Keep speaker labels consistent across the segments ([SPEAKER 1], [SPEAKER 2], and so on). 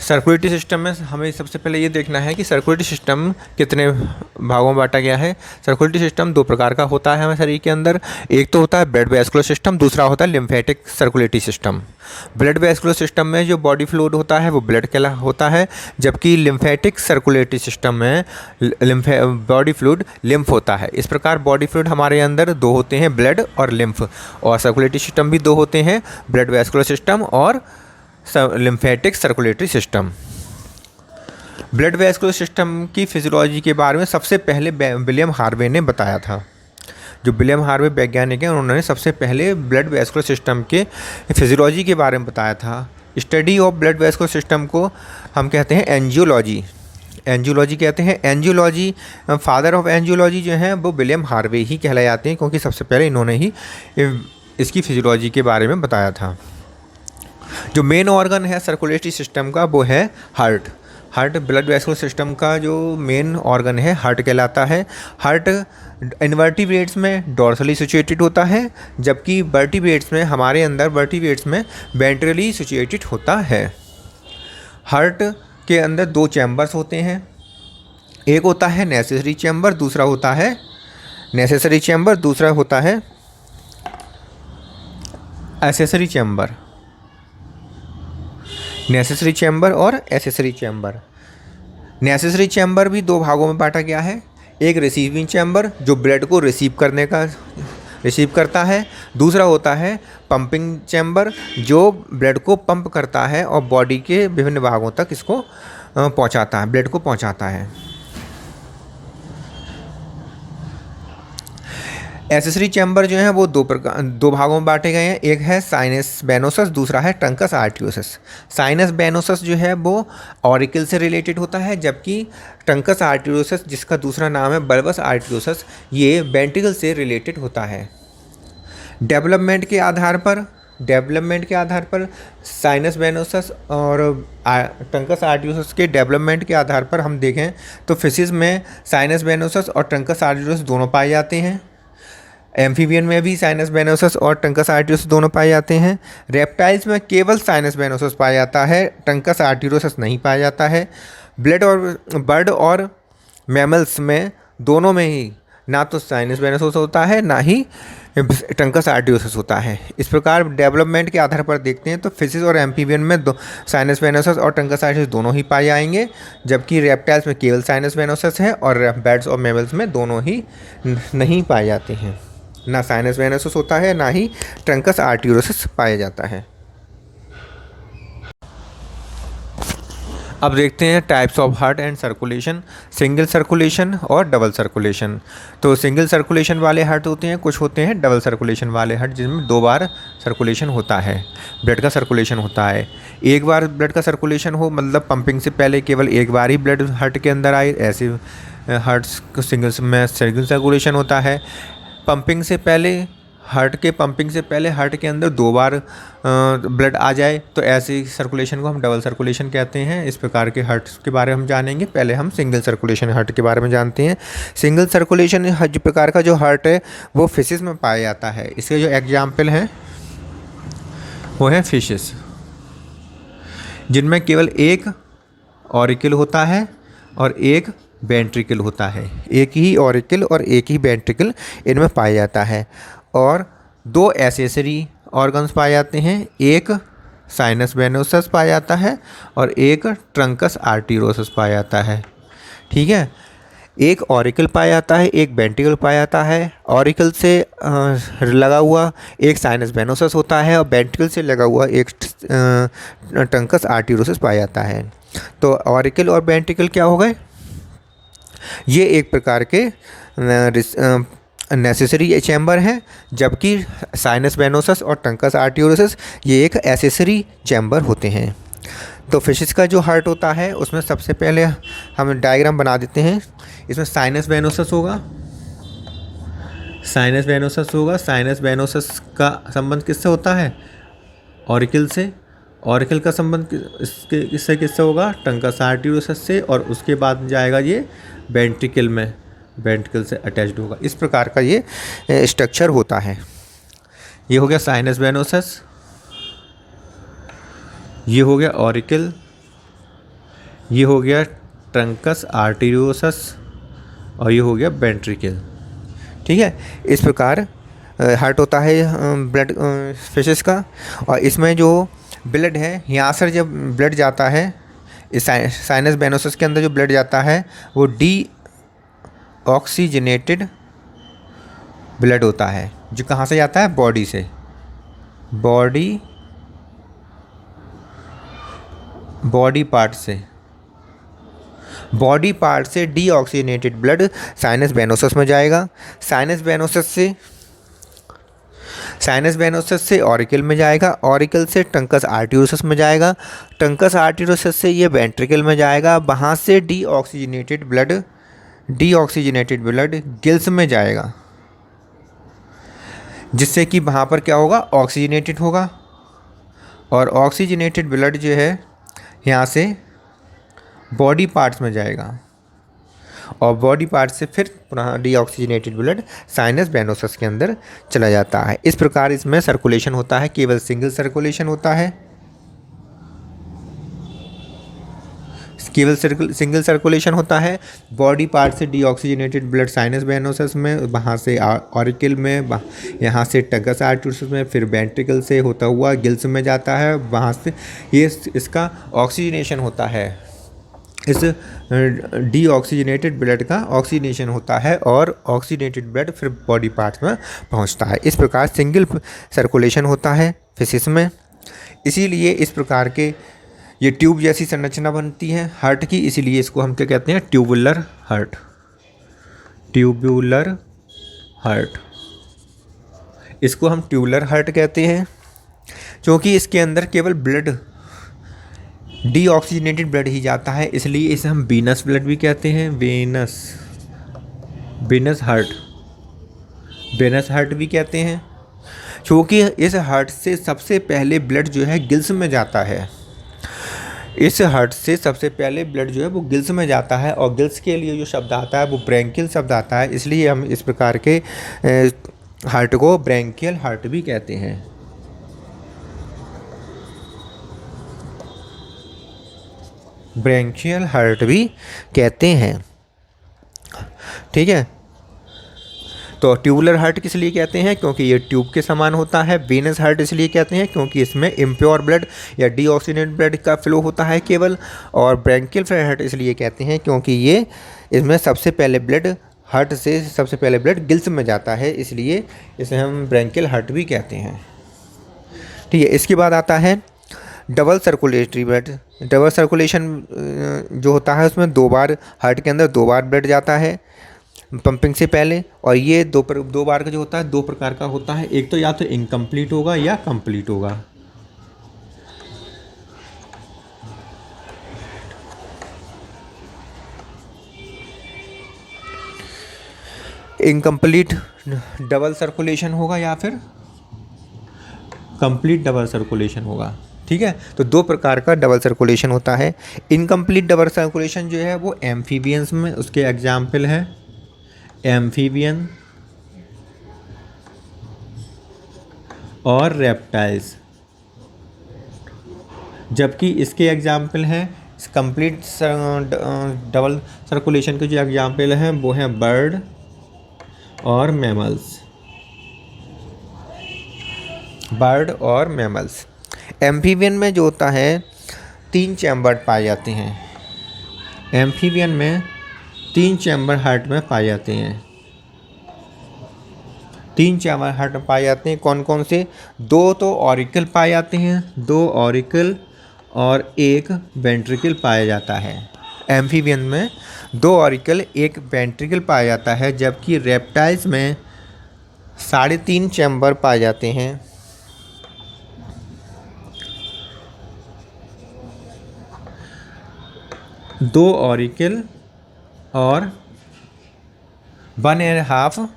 [SPEAKER 1] Circulatory system में हमें सबसे पहले ये देखना है कि सर्कुलेटरी सिस्टम कितने भागों में बांटा गया है। सर्कुलेटरी सिस्टम दो प्रकार का होता है हमारे शरीर के अंदर। एक तो होता है ब्लड वैस्कुलर सिस्टम, दूसरा होता है lymphatic circulatory system. Blood vascular system में जो बॉडी फ्लूइड होता है वो ब्लड के होता है, जबकि लिम्फेटिक सर्कुलेटरी सिस्टम में बॉडी फ्लूइड लिम्फ होता है। इस प्रकार बॉडी फ्लूइड हमारे अंदर दो होते हैं, ब्लड और लिम्फ, और सर्कुलेटरी सिस्टम भी दो होते हैं, ब्लड वैस्कुलर सिस्टम और lymphatic circulatory system. Blood vascular system की फिजियोलॉजी के बारे में सबसे पहले विलियम हार्वे ने बताया था। जो विलियम हार्वे वैज्ञानिक हैं, उन्होंने सबसे पहले ब्लड वैस्कुलर सिस्टम के फिजियोलॉजी के बारे में बताया था। Study of blood vascular system को हम कहते हैं एंजियोलॉजी। एंजियोलॉजी कहते हैं। एंजियोलॉजी, फादर ऑफ एंजियोलॉजी जो हैं वो विलियम हार्वे ही कहलाए जाते हैं, क्योंकि सबसे पहले इन्होंने ही इसकी फिजियोलॉजी के बारे में बताया था। जो मेन ऑर्गन है सर्कुलेटरी सिस्टम का वो है हार्ट। हार्ट ब्लड वेसकुलर सिस्टम का जो मेन ऑर्गन है हार्ट कहलाता है। हार्ट इनवर्टिब्रेट्स में डॉर्सली सिचुएटेड होता है, जबकि वर्टिब्रेट्स में, हमारे अंदर वर्टिब्रेट्स में वेंट्रली सिचुएटेड होता है। हार्ट के अंदर दो चैम्बर्स होते हैं, एक होता है नेसेसरी चैम्बर, दूसरा होता है नेसेसरी चैम्बर, दूसरा होता है एसेसरी चैम्बर। नेसेसरी चैम्बर और एसेसरी चैम्बर। नेसेसरी चैम्बर भी दो भागों में बांटा गया है। एक रिसीविंग चैम्बर जो ब्लड को रिसीव करता है, दूसरा होता है पंपिंग चैम्बर जो ब्लड को पंप करता है और बॉडी के विभिन्न भागों तक इसको पहुंचाता है, ब्लड को पहुंचाता है। एसेसरी चैम्बर जो है वो दो भागों में बांटे गए हैं। एक है साइनस वेनोसस, दूसरा है ट्रंकस आर्टियोसस। साइनस वेनोसस जो है वो ऑरिकल से रिलेटेड होता है, जबकि ट्रंकस आर्टियोसस, जिसका दूसरा नाम है बल्बस आर्टियोसस, ये वेंट्रिकल से रिलेटेड होता है। डेवलपमेंट के आधार पर साइनस वेनोसस और ट्रंकस आर्टियोसस के डेवलपमेंट के आधार पर हम देखें तो फिशिस में साइनस वेनोसस और ट्रंकस आर्टियोसस दोनों पाए जाते हैं। एम्फीबियन में भी साइनस वेनोसस और ट्रंकस आर्टियोसस दोनों पाए जाते हैं। रेप्टाइल्स में केवल साइनस वेनोसस पाया जाता है, ट्रंकस आर्टियोसस नहीं पाया जाता है। बर्ड और मैमल्स में दोनों में ही ना तो साइनस वेनोसस होता है, ना ही ट्रंकस आर्टियोसस होता है। इस प्रकार डेवलपमेंट के आधार पर देखते हैं तो फिशिस और एम्फीबियन में साइनस वेनोसस और ट्रंकस आर्टियोसस दोनों ही पाए जाएंगे, जबकि रेप्टाइल्स में केवल साइनस वेनोसस है और बर्ड्स और मैमल्स में दोनों ही नहीं पाए जाते हैं। ना साइनस वेनोसस होता है, ना ही ट्रंकस आर्टियोसस पाया जाता है। अब देखते हैं types of heart and circulation, single circulation और डबल सर्कुलेशन। तो सिंगल सर्कुलेशन वाले हार्ट होते हैं, कुछ होते हैं डबल सर्कुलेशन वाले हार्ट जिसमें दो बार सर्कुलेशन होता है, ब्लड का सर्कुलेशन होता है। एक बार ब्लड का सर्कुलेशन हो, मतलब पंपिंग से पहले केवल एक बार ही ब्लड हार्ट के अंदर आए, ऐसे हार्ट्स को सिंगल सर्कुलेशन होता है। पंपिंग से पहले हार्ट के अंदर दो बार ब्लड आ जाए तो ऐसी सर्कुलेशन को हम डबल सर्कुलेशन कहते हैं। इस प्रकार के हार्ट के बारे में हम जानेंगे। पहले हम सिंगल सर्कुलेशन हार्ट के बारे में जानते हैं। सिंगल सर्कुलेशन प्रकार का जो हार्ट है वो फिशिस में पाया जाता है। इसके जो एग्जाम्पल हैं वो है फिशिस, जिनमें केवल एक ऑरिकल होता है और एक वेंट्रिकल होता है। एक ही ऑरिकल और एक ही वेंट्रिकल इनमें पाया जाता है, और दो एसेसरी ऑर्गन्स पाए जाते हैं। एक साइनस वेनोसस पाया जाता है और एक ट्रंकस आर्टियोसस पाया जाता है। ठीक है, एक ऑरिकल पाया जाता है, एक वेंट्रिकल पाया जाता है। ऑरिकल से लगा हुआ एक साइनस वेनोसस होता है और वेंट्रिकल से लगा हुआ एक ट्रंकस आर्टियोसस पाया जाता है। तो ऑरिकल और वेंट्रिकल क्या हो गए? ये एक प्रकार के नेसेसरी चैम्बर हैं, जबकि साइनस वेनोसस और ट्रंकस आर्टियोसस ये एक एसेसरी चैम्बर होते हैं। तो फिशिस का जो हार्ट होता है उसमें सबसे पहले हम डायग्राम बना देते हैं। इसमें साइनस वेनोसस होगा। साइनस वेनोसस का संबंध किससे होता है? ऑरिकल से। ऑरिकल का संबंध किससे होगा? ट्रंकस आर्टियोसस से, और उसके बाद जाएगा ये वेंट्रिकल से अटैच्ड होगा। इस प्रकार का ये स्ट्रक्चर होता है। ये हो गया साइनस वेनोसस, ये हो गया ऑरिकल, ये हो गया ट्रंकस आर्टेरियोसस और ये हो गया वेंट्रिकल। ठीक है, इस प्रकार हार्ट होता है ब्लड फिशेस का। और इसमें जो ब्लड है, यहाँ से जब ब्लड जाता है इस साइनस वेनोसस के अंदर, जो ब्लड जाता है वो डी ऑक्सीजनेटेड ब्लड होता है, जो कहाँ से जाता है, बॉडी से। बॉडी पार्ट से डीऑक्सीजनेटेड ब्लड साइनस वेनोसस में जाएगा। साइनस वेनोसस से ऑरिकल में जाएगा, ऑरिकल से ट्रंकस आर्टेरियोसस में जाएगा, ट्रंकस आर्टेरियोसस से ये वेंट्रिकल में जाएगा। वहाँ से डीऑक्सीजनेटेड ब्लड गिल्स में जाएगा, जिससे कि वहाँ पर क्या होगा, ऑक्सीजनेटेड होगा। और ऑक्सीजनेटेड ब्लड जो है यहाँ से बॉडी पार्ट्स में जाएगा, और बॉडी पार्ट से फिर पुनः डीऑक्सीजनेटेड ब्लड साइनस वेनोसस के अंदर चला जाता है। इस प्रकार इसमें सर्कुलेशन होता है, केवल सिंगल सर्कुलेशन होता है, सिंगल सर्कुलेशन होता है। बॉडी पार्ट से डीऑक्सीजनेटेड ब्लड साइनस वेनोसस में, वहाँ से ऑरिकल में, यहाँ से ट्रंकस आर्टेरियोसस में, फिर वेंट्रिकल से होता हुआ गिल्स में जाता है। वहाँ से ये इसका ऑक्सीजनेशन होता है, इस डीऑक्सीजनेटेड ब्लड का ऑक्सीजनेशन होता है और ऑक्सीजनेटेड ब्लड फिर बॉडी पार्ट्स में पहुंचता है। इस प्रकार सिंगल सर्कुलेशन होता है फिशिस में। इसीलिए इस प्रकार के ये ट्यूब जैसी संरचना बनती है हार्ट की, इसीलिए इसको हम क्या कहते हैं, ट्यूबुलर हार्ट। इसको हम ट्यूबुलर हार्ट कहते हैं, क्योंकि इसके अंदर केवल ब्लड, डीऑक्सीजनेटेड ब्लड ही जाता है, इसलिए इसे हम वीनस ब्लड भी कहते हैं। वेनस हार्ट भी कहते हैं, क्योंकि इस हार्ट से सबसे पहले ब्लड जो है गिल्स में जाता है। इस हार्ट से सबसे पहले ब्लड जो है वो गिल्स में जाता है, और गिल्स के लिए जो शब्द आता है वो ब्रैंकियल शब्द आता है, इसलिए हम इस प्रकार के हार्ट को ब्रैंकियल हार्ट भी कहते हैं। ब्रैंकियल हार्ट भी कहते हैं। ठीक है, तो ट्यूबुलर हार्ट किस लिए कहते हैं, क्योंकि ये ट्यूब के समान होता है। वीनस हार्ट इसलिए कहते हैं क्योंकि इसमें इम्प्योर ब्लड या डीऑक्सीजनेटेड ब्लड का फ्लो होता है केवल। और ब्रैंकियल हार्ट इसलिए कहते हैं क्योंकि ये इसमें सबसे पहले ब्लड, हार्ट से सबसे पहले ब्लड गिल्स में जाता है, इसलिए इसे हम ब्रैंकियल हार्ट भी कहते हैं। ठीक है, इसके बाद आता है double circulatory blood. Double circulation जो होता है उसमें दो बार, हार्ट के अंदर दो बार ब्लड जाता है पंपिंग से पहले। और ये दो बार का जो होता है दो प्रकार का होता है, एक तो या तो इनकम्प्लीट होगा या कंप्लीट होगा। इनकम्प्लीट डबल सर्कुलेशन होगा या फिर कंप्लीट डबल सर्कुलेशन होगा। ठीक है, तो दो प्रकार का डबल सर्कुलेशन होता है। इनकम्प्लीट डबल सर्कुलेशन जो है वो एम्फीबियंस में, उसके एग्जाम्पल है एम्फीबियन और रेप्टाइल्स, जबकि इसके एग्जाम्पल हैं कंप्लीट डबल सर्कुलेशन के जो एग्जाम्पल हैं वो हैं बर्ड और मैमल्स। एम्फीबियन में जो होता है 3 चैम्बर पाए जाते हैं। एम्फीबियन में 3 चैम्बर हार्ट में पाए जाते हैं। 3 चैम्बर हार्ट में पाए जाते हैं, कौन कौन से? 2 तो ऑरिकल पाए जाते हैं, 2 ऑरिकल और 1 वेंट्रिकल पाया जाता है। एम्फीबियन में 2 ऑरिकल 1 वेंट्रिकल पाया जाता है, जबकि रेप्टाइल्स में 3.5 चैम्बर पाए जाते हैं। 2 ऑरिकल और 1.5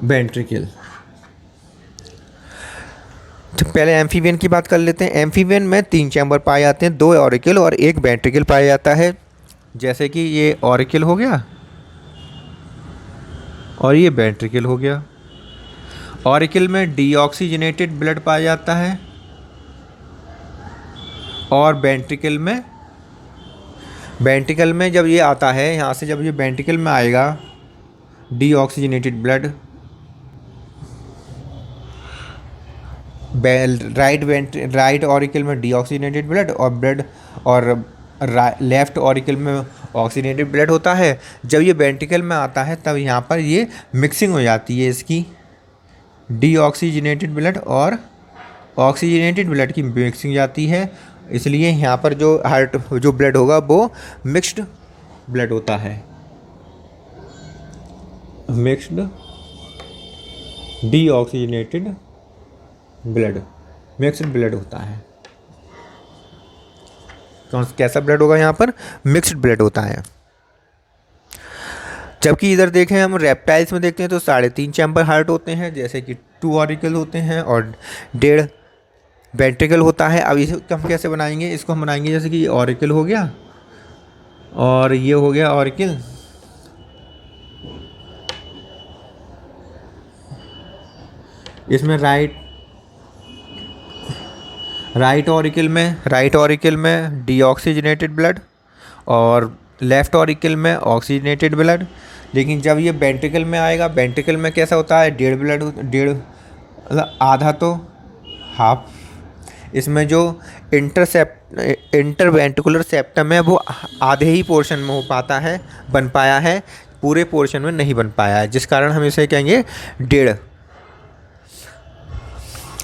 [SPEAKER 1] वेंट्रिकल। तो पहले एम्फीबियन की बात कर लेते हैं। एम्फीबियन में 3 चैम्बर पाए जाते हैं, 2 ऑरिकल और 1 वेंट्रिकल पाया जाता है। जैसे कि ये ऑरिकल हो गया और ये वेंट्रिकल हो गया। ऑरिकल में डीऑक्सीजनेटेड ब्लड पाया जाता है और वेंट्रिकल में जब ये आता है, यहाँ से जब ये वेंट्रिकल में आएगा डीऑक्सीजनेटेड ब्लड, राइट ऑरिकल में डीऑक्सीजनेटेड ब्लड और लेफ्ट ऑरिकल में ऑक्सीजनेटेड ब्लड होता है। जब ये वेंट्रिकल में आता है तब यहाँ पर ये मिक्सिंग हो जाती है इसकी, डीऑक्सीजनेटेड ब्लड और ऑक्सीजनेटेड ब्लड की मिक्सिंग हो जाती है, इसलिए यहाँ पर जो ब्लड होगा वो मिक्स्ड ब्लड होता है, mixed deoxygenated blood, mixed blood होता है। कैसा ब्लड होगा यहाँ पर? मिक्स्ड ब्लड होता है। जबकि इधर देखें हम रेप्टाइल्स में देखते हैं तो 3.5 चैम्बर हार्ट होते हैं, जैसे कि 2 ऑरिकल होते हैं और 1.5 वेंट्रिकल होता है। अब इसे हम कैसे बनाएंगे? इसको हम बनाएंगे जैसे कि ऑरिकल हो गया और ये हो गया ऑरिकल, इसमें राइट ऑरिकल में डीऑक्सीजनेटेड ब्लड और लेफ्ट ऑरिकल में ऑक्सीजनेटेड ब्लड। लेकिन जब ये वेंट्रिकल में आएगा, वेंट्रिकल में कैसा होता है? 1.5 मतलब आधा तो हाफ, इसमें जो इंटरवेंट्रिकुलर सेप्टम है वो आधे ही पोर्शन में हो पाता है, बन पाया है, पूरे पोर्शन में नहीं बन पाया है, जिस कारण हम इसे कहेंगे 1.5।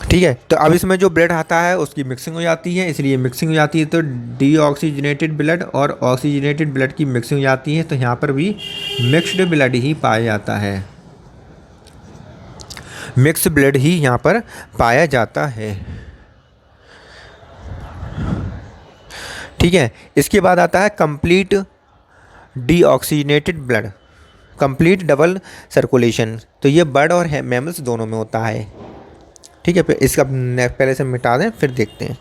[SPEAKER 1] ठीक है, तो अब इसमें जो ब्लड आता है उसकी मिक्सिंग हो जाती है, इसलिए मिक्सिंग हो जाती है तो डीऑक्सीजनेटेड ब्लड और ऑक्सीजनेटेड ब्लड की मिक्सिंग हो जाती है, तो यहाँ पर भी मिक्स्ड ब्लड ही पाया जाता है, मिक्स ब्लड ही यहाँ पर पाया जाता है। ठीक है, इसके बाद आता है complete deoxygenated blood, complete double circulation. तो ये बर्ड और मैमल्स दोनों में होता है। ठीक है, इसका पहले से मिटा दें फिर देखते हैं।